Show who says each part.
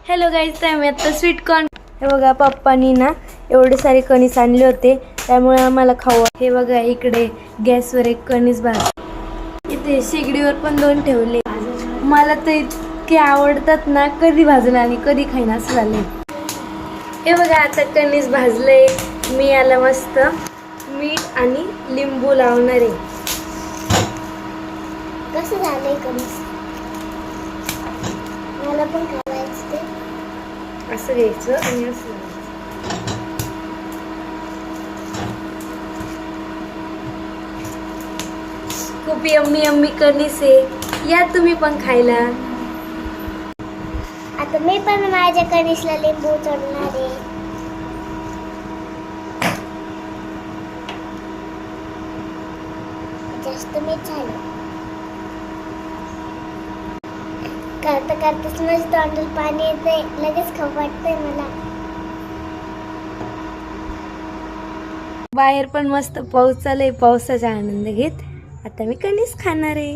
Speaker 1: Hello guys, तर मी आता sweet corn हे बघा पप्पानी ना एवढे सारे कणीस आणले होते, त्यामुळे आम्हाला खाऊ. हे बघा इकडे गॅसवर एक कणीस भाज, इथे शेगडीवर पण 2 ठेवले. मला तर इतके आवडतात ना, कधी भाजून आणि कधी खाईन असं झालंय. हे बघा आता कणीस भाजले. मी याला मस्त मीठ आणि लिंबू लावणार आहे.
Speaker 2: कसं झालंय कणीस? मला पण खायचं ते.
Speaker 1: असं घ्यायचं आणि असं खूप यम्मी यम्मी कणीस आहे, या तुम्ही पण खायला.
Speaker 2: आता मी पण माझ्या कणीसला लिंबू चढणार आहे. जास्त मीठ झालं. करता करताच माझ्या तोंडाला पाणी येतंय, लगेच खाऊ वाटतंय मला.
Speaker 1: बाहेर पण मस्त पाऊस चालू आहे. पावसाचा आनंद घेत आता मी कणीस खाणार आहे.